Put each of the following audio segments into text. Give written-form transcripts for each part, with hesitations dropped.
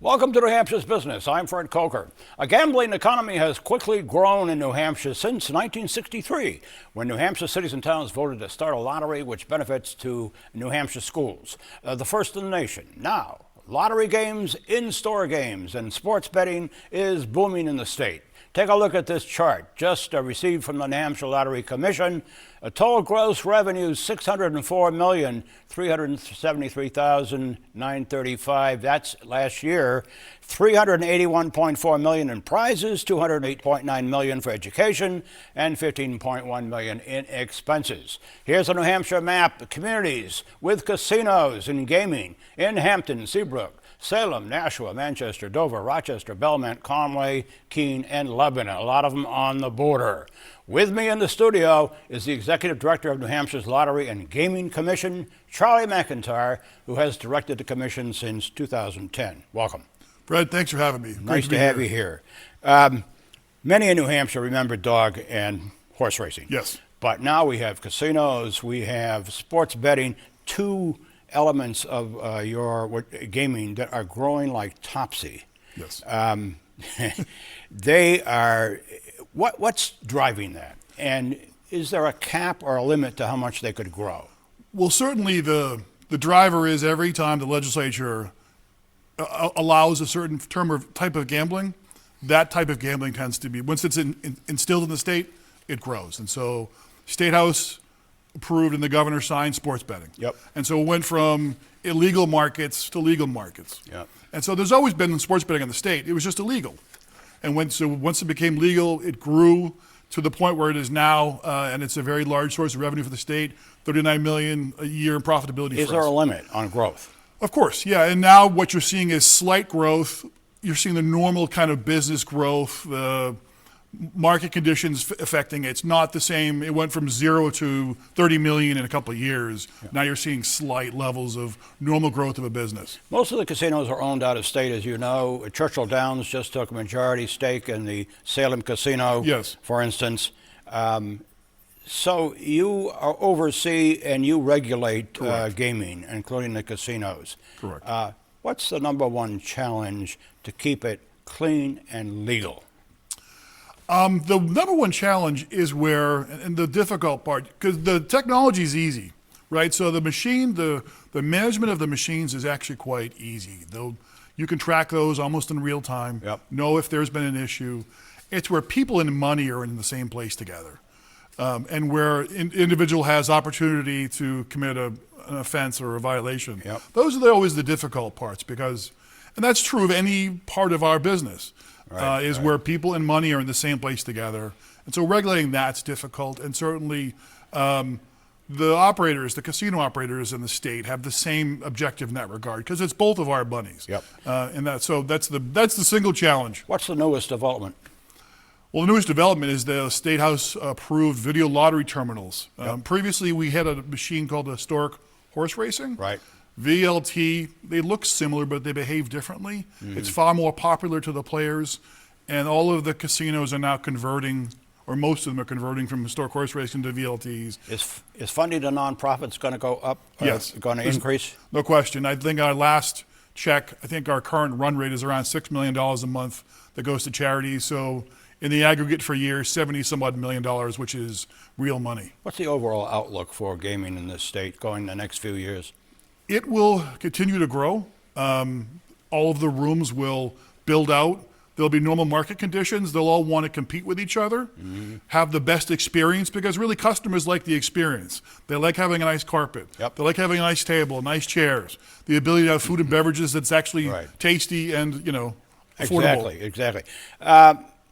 Welcome to New Hampshire's Business. I'm Fred Coker. A gambling economy has quickly grown in New Hampshire since 1963, when New Hampshire cities and towns voted to start a lottery which benefits to New Hampshire schools, the first in the nation. Now, lottery games, in-store games, and sports betting is booming in the state. Take a look at this chart, just received from the New Hampshire Lottery Commission. A total gross revenue $604,373,935. That's last year. $381.4 million in prizes, $208.9 million for education, and $15.1 million in expenses. Here's a New Hampshire map: communities with casinos and gaming in Hampton, Seabrook, Salem, Nashua, Manchester, Dover, Rochester, Belmont, Conway, Keene, and Lebanon. A lot of them on the border. With me in the studio is the Executive Director of New Hampshire's Lottery and Gaming Commission, Charlie McIntyre, who has directed the commission since 2010. Welcome. Fred, thanks for having me. Nice to have you here. Many in New Hampshire remember dog and horse racing. Yes. But now we have casinos, we have sports betting, two elements of your gaming that are growing like topsy. Yes. They are, what's driving that? And is there a cap or a limit to how much they could grow? Well, certainly the driver is every time the legislature allows a certain type of gambling, that type of gambling tends to be, once it's instilled in the state, it grows. And so State House approved and the governor signed sports betting. Yep. And so it went from illegal markets to legal markets. Yep. And so there's always been sports betting in the state. It was just illegal. And once it became legal, it grew to the point where it is now, and it's a very large source of revenue for the state, $39 million a year in profitability. Is there a limit on growth? Of course, yeah. And now what you're seeing is slight growth. You're seeing the normal kind of business growth, market conditions affecting it. It's not the same. It went from 0 to 30 million in a couple of years. Yeah. Now you're seeing slight levels of normal growth of a business. Most of the casinos are owned out of state, as you know. Churchill Downs just took a majority stake in the Salem Casino, yes, for instance. So you oversee and you regulate gaming, including the casinos. Correct. What's the number one challenge to keep it clean and legal? The number one challenge is and the difficult part, because the technology is easy, right? So the machine, the management of the machines is actually quite easy. You can track those almost in real time, yep, know if there's been an issue. It's where people and money are in the same place together, and where an individual has opportunity to commit an offense or a violation. Yep. Those are always the difficult parts, and that's true of any part of our business. Right. Where people and money are in the same place together. And so regulating that's difficult. And certainly the casino operators in the state have the same objective in that regard, because it's both of our monies. Yep. That's the single challenge. What's the newest development? Well, the newest development is the State House approved video lottery terminals. Yep. Previously, we had a machine called historic horse racing. Right. VLT, they look similar, but they behave differently. Mm-hmm. It's far more popular to the players, and all of the casinos are now converting, or most of them are converting from historic horse racing to VLTs. Is funding to nonprofits going to go up? Yes. Going to increase? No question. I think our last check, our current run rate is around $6 million a month that goes to charities. So in the aggregate for a year, $70-some-odd million, which is real money. What's the overall outlook for gaming in this state going the next few years? It will continue to grow. All of the rooms will build out. There'll be normal market conditions. They'll all want to compete with each other, mm-hmm, have the best experience, because really customers like the experience. They like having a nice carpet. Yep. They like having a nice table, nice chairs, the ability to have food and beverages that's actually tasty and, affordable. Exactly.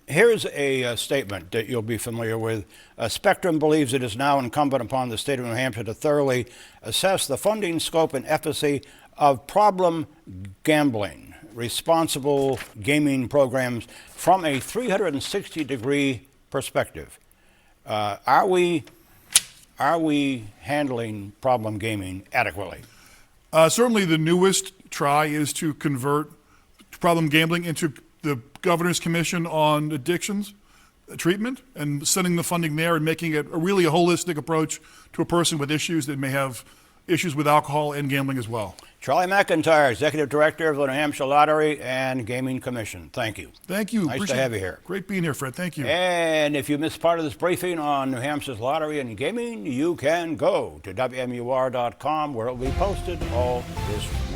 Here's a statement that you'll be familiar with. Spectrum believes it is now incumbent upon the state of New Hampshire to thoroughly assess the funding scope and efficacy of problem gambling, responsible gaming programs from a 360-degree perspective. Are we handling problem gaming adequately? Certainly the newest try is to convert problem gambling into the Governor's Commission on Addictions treatment, and sending the funding there and making it really a holistic approach to a person with issues that may have issues with alcohol and gambling as well. Charlie McIntyre, Executive Director of the New Hampshire Lottery and Gaming Commission. Thank you. Thank you. Nice Appreciate to have it. you here. Great being here, Fred. Thank you. And if you missed part of this briefing on New Hampshire's lottery and gaming, you can go to WMUR.com where it will be posted all this week.